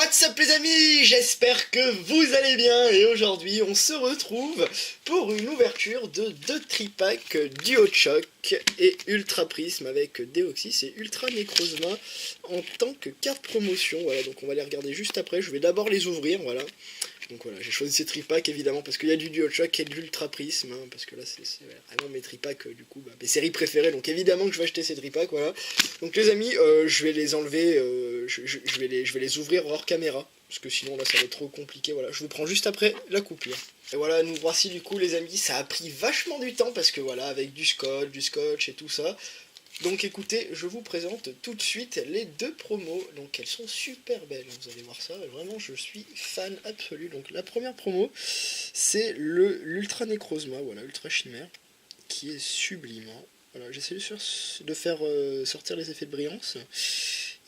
What's up les amis, j'espère que vous allez bien et aujourd'hui on se retrouve pour une ouverture de 2 tripacks Duo Shock et Ultra Prism avec Deoxys et Ultra Necrozma en tant que carte promotion. Voilà, donc on va les regarder juste après, je vais d'abord les ouvrir, voilà. Donc voilà, j'ai choisi ces tripacks évidemment parce qu'il y a du Duo Shock et de l'Ultra Prism, hein, parce que là c'est vraiment mes tripacks du coup, mes séries préférées, donc évidemment que je vais acheter ces tripacks, voilà. Donc les amis, je vais les enlever, je vais les ouvrir hors caméra, parce que sinon là ça va être trop compliqué, voilà. Je vous prends juste après la coupure. Et voilà, nous voici du coup les amis, ça a pris vachement du temps, parce que voilà, avec du scotch et tout ça. Donc écoutez, je vous présente tout de suite les 2 promos, donc elles sont super belles, vous allez voir ça, vraiment je suis fan absolu. Donc la première promo, c'est l'Ultra Necrozma, voilà, Ultra Chimère, qui est sublime, hein. Voilà, j'essaie de faire sortir les effets de brillance,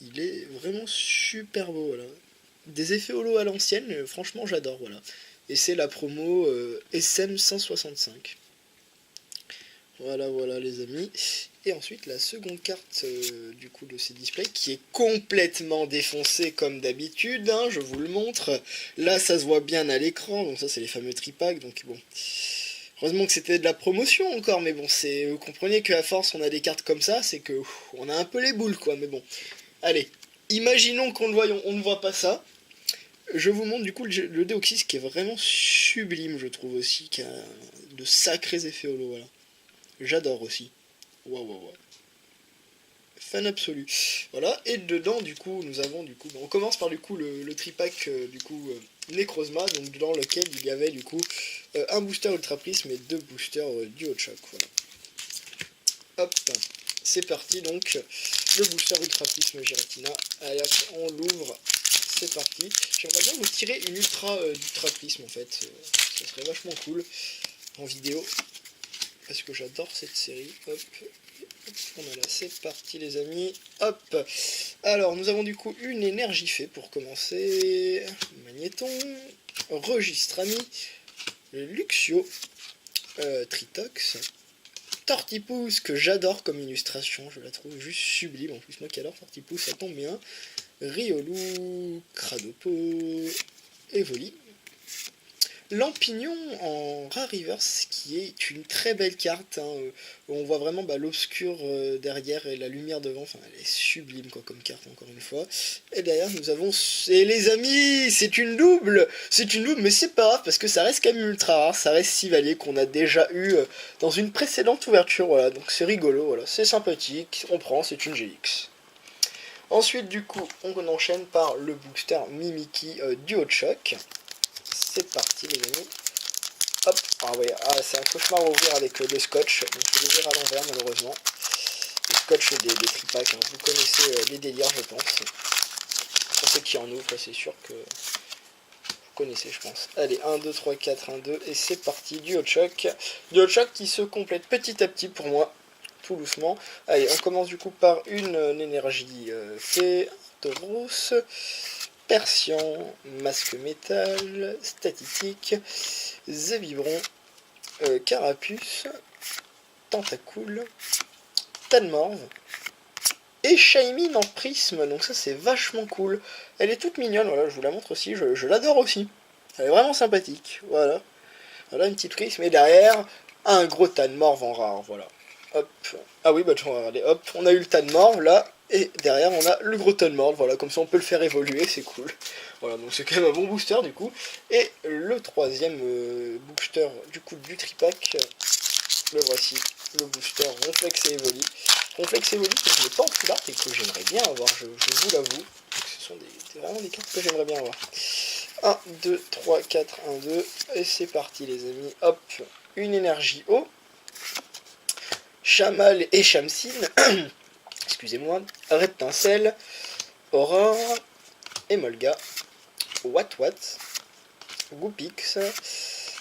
il est vraiment super beau, voilà. Des effets holo à l'ancienne, franchement j'adore, voilà. Et c'est la promo SM 165. Voilà, voilà les amis. Et ensuite la seconde carte du coup de ces displays qui est complètement défoncée comme d'habitude, hein, je vous le montre. Là ça se voit bien à l'écran, donc ça c'est les fameux tripacks, donc bon. Heureusement que c'était de la promotion encore, mais bon, vous comprenez qu'à force on a des cartes comme ça, c'est que on a un peu les boules quoi, mais bon. Allez, imaginons qu'on on ne voit pas ça. Je vous montre du coup le Deoxys qui est vraiment sublime je trouve aussi, qui a de sacrés effets holo, voilà. J'adore aussi. Waouh, waouh, waouh. Fan absolu. Voilà, et dedans, du coup, nous avons, du coup, on commence par, du coup, le tripack, du coup, Necrozma, donc dans lequel il y avait, du coup, un booster Ultra Prism et 2 boosters Duo Shock, voilà. Hop, c'est parti, donc, le booster Ultra Prism Giratina. Allez, on l'ouvre, c'est parti. J'aimerais bien vous tirer une Ultra Prism, en fait, ça serait vachement cool, en vidéo. Parce que j'adore cette série. Hop, voilà, c'est parti les amis. Hop. Alors nous avons du coup une énergie fait pour commencer. Magnéton, Registre Ami, le Luxio, Tritox, Tortipousse que j'adore comme illustration, je la trouve juste sublime. En plus moi qui adore Tortipousse, ça tombe bien. Riolu, Cradopo, Evoli. Lampignon en rare reverse qui est une très belle carte, hein, où on voit vraiment l'obscur derrière et la lumière devant, enfin elle est sublime quoi comme carte encore une fois. Et derrière nous avons, et les amis c'est une double mais c'est pas grave parce que ça reste quand même ultra rare, ça reste Sivalier qu'on a déjà eu dans une précédente ouverture, voilà, donc c'est rigolo, voilà, c'est sympathique, on prend, c'est une GX. Ensuite du coup on enchaîne par le booster Mimikyu Duo Shock. C'est parti les amis. Hop, ah ouais, c'est un cauchemar à ouvrir avec le scotch, donc je vais l'ouvrir à l'envers malheureusement. Le scotch des tripacks, hein. Vous connaissez les délires je pense. Pour ceux qui en ouvrent, c'est sûr que vous connaissez je pense. Allez, 1, 2, 3, 4, 1, 2, et c'est parti, Duo Shock. Duo Shock qui se complète petit à petit pour moi, tout doucement. Allez, on commence du coup par une énergie fée, Tauros. Persian, Masque Métal, Statique, Zébibron, Carapuce, Tentacool, Tanmorve et Shaymin en prisme, donc ça c'est vachement cool. Elle est toute mignonne, voilà, je vous la montre aussi, je l'adore aussi. Elle est vraiment sympathique, voilà. Voilà une petite prisme, et derrière, un gros Tanmorve en rare, voilà. Hop, ah oui, on va regarder, hop, on a eu le Tanmorve là. Et derrière on a le gros Tanmorve, voilà, comme ça on peut le faire évoluer, c'est cool. Voilà, donc c'est quand même un bon booster du coup. Et le troisième booster du coup du tripack, le voici, le booster Ronflex et Evoli. Ronflex et Evoli que je n'ai pas en full art et que j'aimerais bien avoir, je vous l'avoue. Ce sont vraiment des cartes que j'aimerais bien avoir. 1, 2, 3, 4, 1, 2, et c'est parti les amis. Hop, une énergie eau. Chamal et Shamsin. Excusez-moi, Rétincelle, Aurore, Emolga, Watwat, Goopix,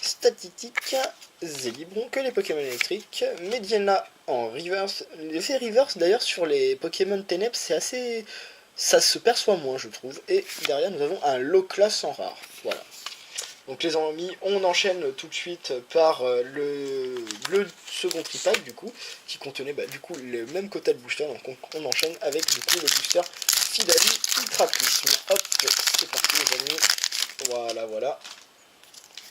Static, Zélibron, que les Pokémon électriques, Mediana en reverse. L'effet reverse d'ailleurs sur les Pokémon Ténèbres, c'est assez. Ça se perçoit moins, je trouve. Et derrière, nous avons un low class en rare. Voilà. Donc les amis, on enchaîne tout de suite par le second tripack du coup, qui contenait du coup le même quota de booster, donc on enchaîne avec du coup le booster Fidali Ultra Prisme. Hop, c'est parti les amis. Voilà.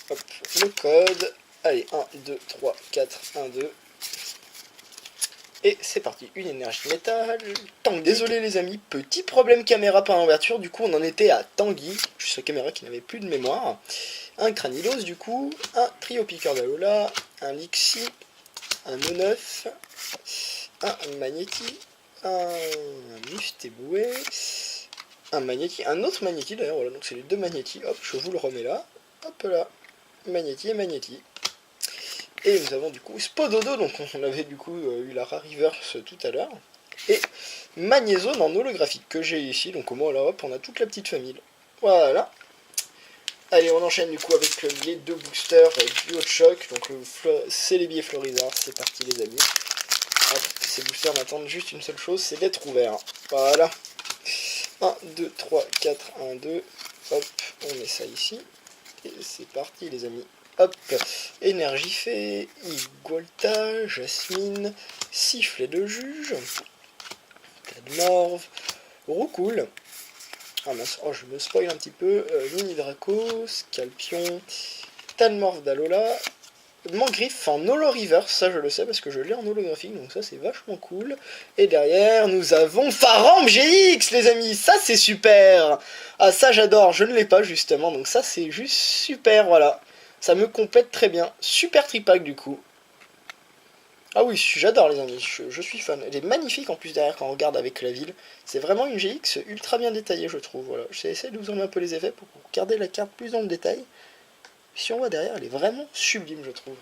Hop, le code. Allez, 1, 2, 3, 4, 1, 2. Et c'est parti, une énergie métal. Tank, désolé les amis, petit problème caméra par ouverture, du coup on en était à Tanguy, juste la caméra qui n'avait plus de mémoire. Un Cranilos du coup, un Trio Piqueur d'Alola, un Lixi, un O9, un Magnéti, un Mustéboué, un Magnéti, un autre Magnéti d'ailleurs, voilà, donc c'est les deux Magnéti, hop, je vous le remets là, hop là, Magnéti et Magnéti. Et nous avons du coup Spododo, donc on avait du coup eu la Rare Reverse tout à l'heure. Et Magnézone en holographique que j'ai ici, donc au moins là hop, on a toute la petite famille. Voilà. Allez, on enchaîne du coup avec les deux boosters du Hot Choc, donc le Celebi Florizard, c'est parti les amis. Hop, ces boosters n'attendent juste une seule chose, c'est d'être ouverts. Voilà. 1, 2, 3, 4, 1, 2. Hop, on met ça ici. Et c'est parti les amis. Hop, énergie fait, Igualta, Jasmine, sifflet de juge, Cadmorve, Roucoule, ah mince, oh je me spoil un petit peu, Mini Draco, Scalpion, Talmorph d'Alola, Mangriffe en holo reverse, ça je le sais parce que je l'ai en holographique, donc ça c'est vachement cool. Et derrière nous avons Farambe GX les amis, ça c'est super. Ah ça j'adore, je ne l'ai pas justement, donc ça c'est juste super, voilà. Ça me complète très bien. Super tripack du coup. Ah oui, j'adore les amis, je suis fan. Elle est magnifique en plus derrière quand on regarde avec la ville. C'est vraiment une GX ultra bien détaillée je trouve. Voilà. J'essaie de vous emmener un peu les effets pour garder la carte plus dans le détail. Si on voit derrière, elle est vraiment sublime je trouve.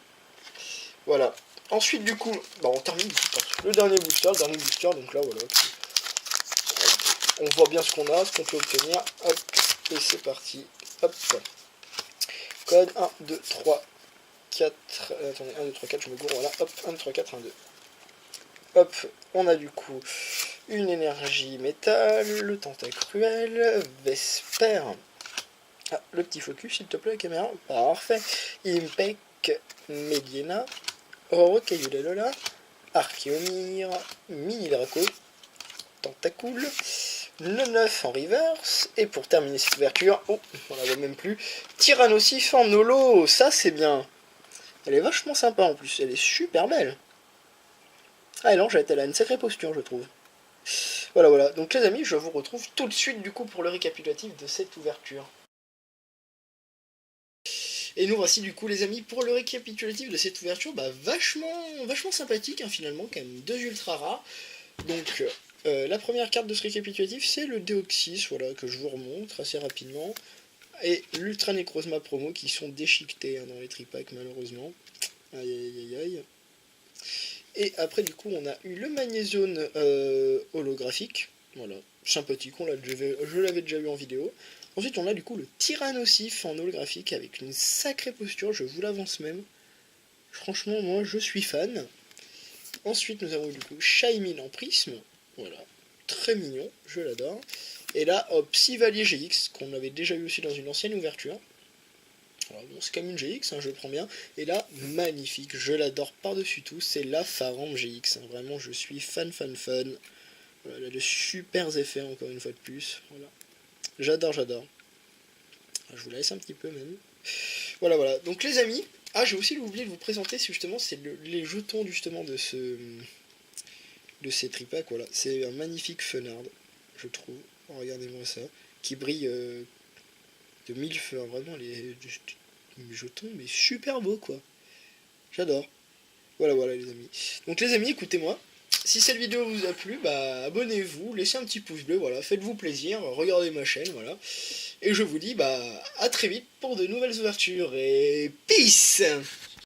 Voilà. Ensuite du coup, bah, on termine par le dernier booster, donc là voilà. On voit bien ce qu'on a, ce qu'on peut obtenir. Hop, et c'est parti. Hop. Code 1, 2, 3, 4, attendez, 1, 2, 3, 4, je me gourre, voilà, hop, 1, 2, 3, 4, 1, 2. Hop, on a du coup une énergie métal, le tentacruel, Vesper. Ah, le petit focus, s'il te plaît, la caméra. Parfait. Impec, Mediena, Rocaillelola, Archeomir, Mini Draco, Tentacool, le 9 en reverse, et pour terminer cette ouverture, oh, on la voit même plus, Tyrannosif en holo, ça c'est bien. Elle est vachement sympa en plus, elle est super belle. Ah non, elle a une sacrée posture je trouve. Voilà, donc les amis, je vous retrouve tout de suite du coup pour le récapitulatif de cette ouverture. Et nous voici du coup les amis pour le récapitulatif de cette ouverture, bah vachement sympathique hein, finalement, quand même deux ultra rares. Donc la première carte de ce récapitulatif c'est le Deoxys, voilà, que je vous remontre assez rapidement. Et l'Ultra Necrozma promo qui sont déchiquetés hein, dans les tripacks malheureusement. Aïe. Et après du coup on a eu le Magnézone holographique, voilà, sympathique, je l'avais déjà eu en vidéo. Ensuite on a du coup le Tyrannosif en holographique avec une sacrée posture, je vous l'avance même. Franchement moi je suis fan. Ensuite nous avons eu du coup Shaymin en prisme, voilà, très mignon, je l'adore. Et là hop, Psyvalier GX qu'on avait déjà eu aussi dans une ancienne ouverture. Alors bon, c'est comme une GX, hein, je le prends bien. Et là, magnifique, je l'adore par-dessus tout, c'est la Farambe GX. Hein, vraiment, je suis fan. Voilà, elle a de super effets, encore une fois de plus. Voilà. J'adore. Je vous la laisse un petit peu même. Voilà. Donc les amis, j'ai aussi oublié de vous présenter, justement, c'est les jetons justement de ces tripacks. Voilà, c'est un magnifique Funard, je trouve. Regardez-moi ça, qui brille de mille feux. Hein, vraiment, les jetons, mais super beau quoi. J'adore. Voilà les amis. Donc les amis, écoutez-moi. Si cette vidéo vous a plu, bah abonnez-vous, laissez un petit pouce bleu, voilà, faites-vous plaisir, regardez ma chaîne, voilà. Et je vous dis bah à très vite pour de nouvelles ouvertures et peace.